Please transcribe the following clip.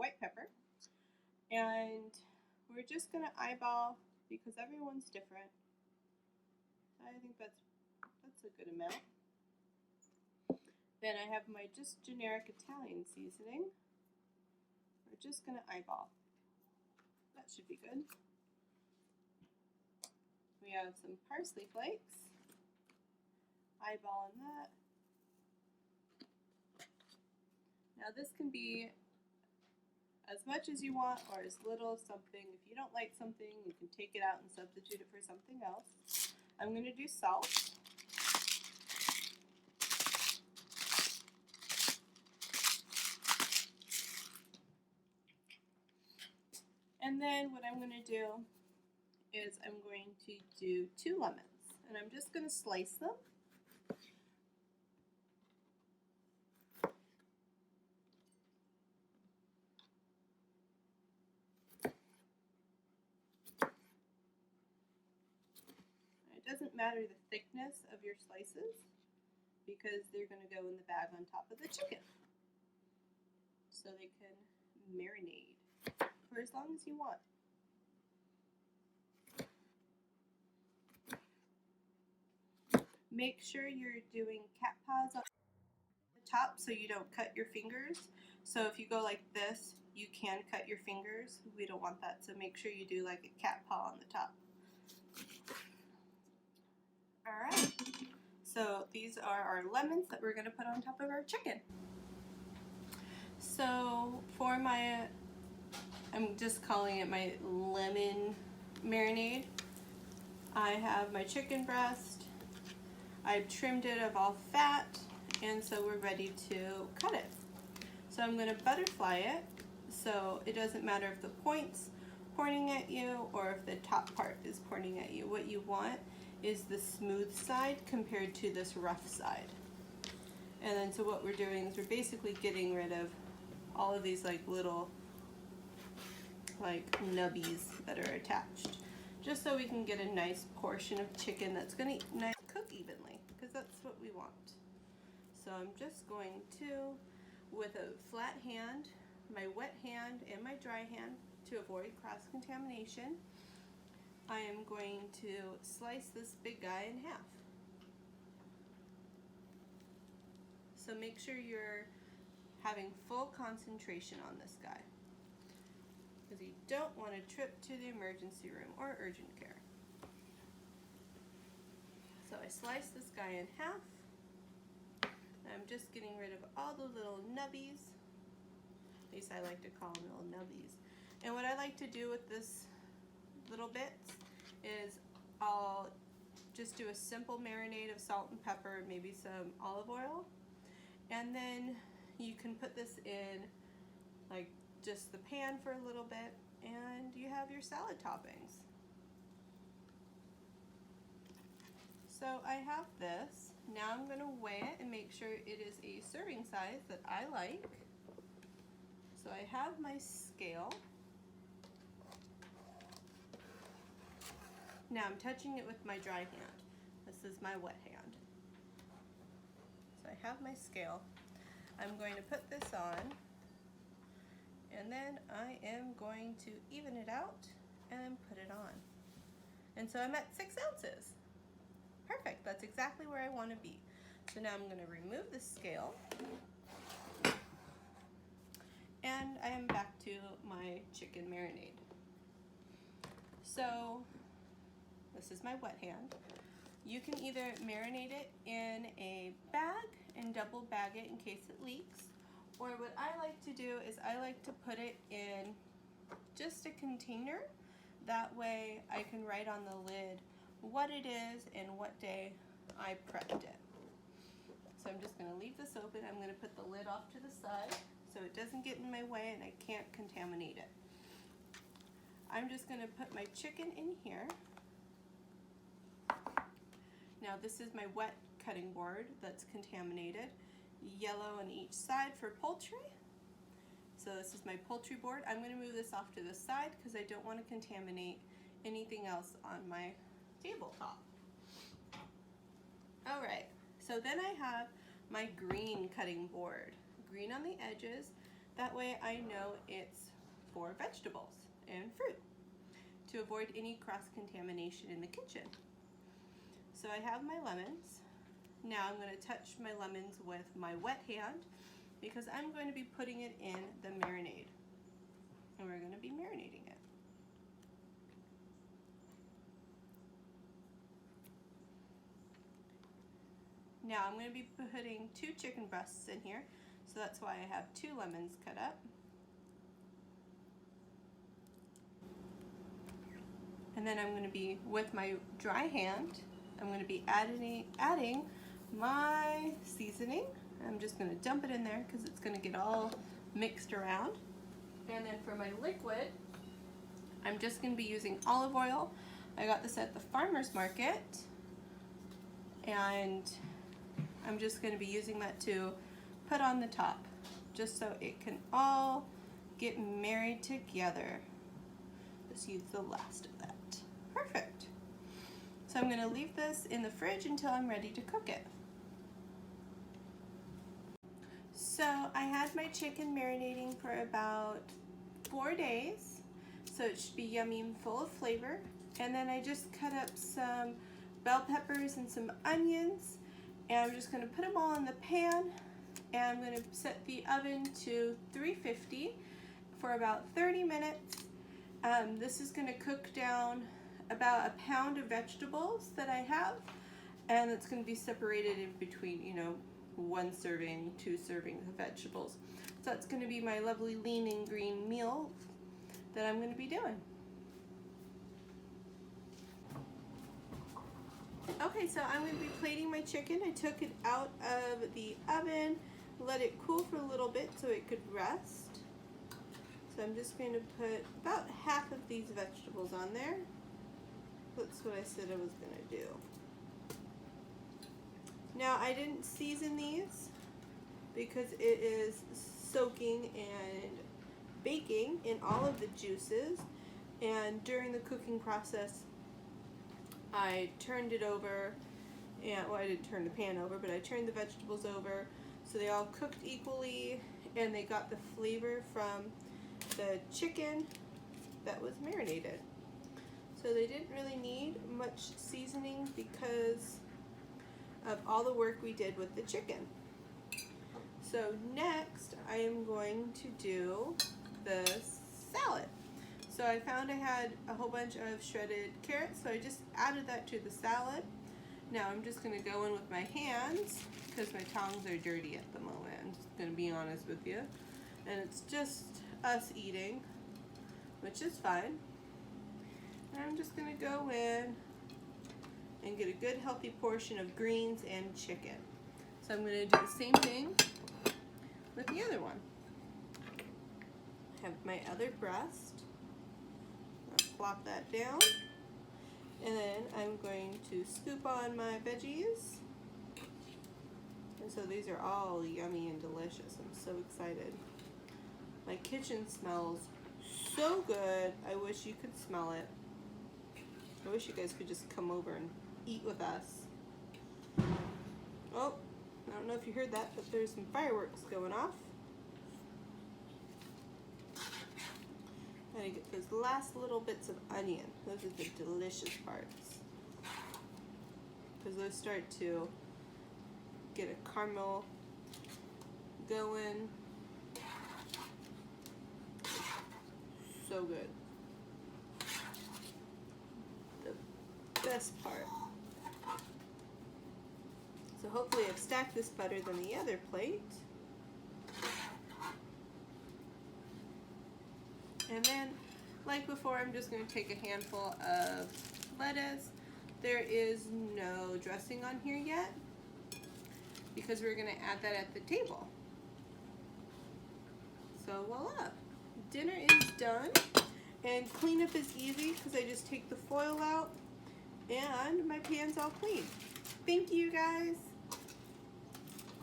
white pepper. And we're just gonna eyeball because everyone's different. I think that's a good amount. Then I have my just generic Italian seasoning. We're just gonna eyeball. That should be good. We have some parsley flakes. Eyeballing that. Now this can be as much as you want or as little something. If you don't like something, you can take it out and substitute it for something else. I'm going to do salt. And then what I'm going to do is I'm going to do 2 lemons. And I'm just going to slice them. It doesn't matter the thickness of your slices because they're going to go in the bag on top of the chicken. So they can marinate for as long as you want. Make sure you're doing cat paws on the top so you don't cut your fingers. So if you go like this, you can cut your fingers. We don't want that, so make sure you do like a cat paw on the top. Alright, so these are our lemons that we're going to put on top of our chicken. So for my, I'm just calling it my lemon marinade, I have my chicken breast. I've trimmed it of all fat, and so we're ready to cut it. So I'm going to butterfly it, so it doesn't matter if the point's pointing at you or if the top part is pointing at you. What you want is the smooth side compared to this rough side. And then so what we're doing is we're basically getting rid of all of these like little like nubbies that are attached, just so we can get a nice portion of chicken that's going to cook evenly, because that's what we want. So I'm just going to, with a flat hand, my wet hand and my dry hand, to avoid cross-contamination, I am going to slice this big guy in half. So make sure you're having full concentration on this guy, because you don't want to trip to the emergency room or urgent care. So I slice this guy in half. I'm just getting rid of all the little nubbies. At least I like to call them little nubbies. And what I like to do with this little bits is I'll just do a simple marinade of salt and pepper, maybe some olive oil, and then you can put this in like just the pan for a little bit, and you have your salad toppings. So I have this. Now I'm going to weigh it and make sure it is a serving size that I like. So I have my scale. Now I'm touching it with my dry hand. This is my wet hand. So I have my scale. I'm going to put this on, and then I am going to even it out and put it on. And so I'm at 6 ounces. Perfect, that's exactly where I want to be. So now I'm going to remove the scale, and I am back to my chicken marinade. So this is my wet hand. You can either marinate it in a bag and double bag it in case it leaks, or what I like to do is I like to put it in just a container. That way I can write on the lid what it is and what day I prepped it. So I'm just going to leave this open. I'm going to put the lid off to the side so it doesn't get in my way and I can't contaminate it. I'm just going to put my chicken in here. Now this is my wet cutting board that's contaminated. Yellow on each side for poultry. So this is my poultry board. I'm going to move this off to the side because I don't want to contaminate anything else on my tabletop. Alright, so then I have my green cutting board. Green on the edges. That way I know it's for vegetables and fruit to avoid any cross-contamination in the kitchen. So I have my lemons. Now I'm going to touch my lemons with my wet hand because I'm going to be putting it in the marinade. And we're going to be marinating it. Now I'm going to be putting 2 chicken breasts in here, so that's why I have 2 lemons cut up. And then I'm going to be, with my dry hand, I'm going to be adding my seasoning. I'm just going to dump it in there because it's going to get all mixed around. And then for my liquid, I'm just going to be using olive oil. I got this at the farmer's market, and I'm just going to be using that to put on the top, just so it can all get married together. Just use the last of that. Perfect. So I'm going to leave this in the fridge until I'm ready to cook it. So I had my chicken marinating for about 4 days, so it should be yummy and full of flavor. And then I just cut up some bell peppers and some onions, and I'm just going to put them all in the pan, and I'm going to set the oven to 350 for about 30 minutes. This is going to cook down about 1 pound of vegetables that I have, and it's going to be separated in between, 1 serving, 2 servings of vegetables. So that's going to be my lovely lean and green meal that I'm going to be doing. Okay, so I'm going to be plating my chicken. I took it out of the oven, let it cool for a little bit so it could rest. So I'm just going to put about half of these vegetables on there. That's what I said I was going to do. Now I didn't season these because it is soaking and baking in all of the juices, and during the cooking process I turned it over, and well, I didn't turn the pan over, but I turned the vegetables over so they all cooked equally and they got the flavor from the chicken that was marinated. So they didn't really need much seasoning because of all the work we did with the chicken. So next I am going to do the salad. So I found I had a whole bunch of shredded carrots, so I just added that to the salad. Now I'm just going to go in with my hands because my tongs are dirty at the moment. I'm just going to be honest with you. And it's just us eating, which is fine. And I'm just going to go in and get a good healthy portion of greens and chicken. So I'm going to do the same thing with the other one. I have my other breast. I'll plop that down. And then I'm going to scoop on my veggies. And so these are all yummy and delicious. I'm so excited. My kitchen smells so good. I wish you could smell it. I wish you guys could just come over and eat with us. Oh, I don't know if you heard that, but there's some fireworks going off. Gotta get those last little bits of onion. Those are the delicious parts, because those start to get a caramel going. So good. The best part. So hopefully I've stacked this better than the other plate. And then, like before, I'm just going to take a handful of lettuce. There is no dressing on here yet because we're going to add that at the table. So voila, dinner is done. And cleanup is easy because I just take the foil out and my pan's all clean. Thank you guys.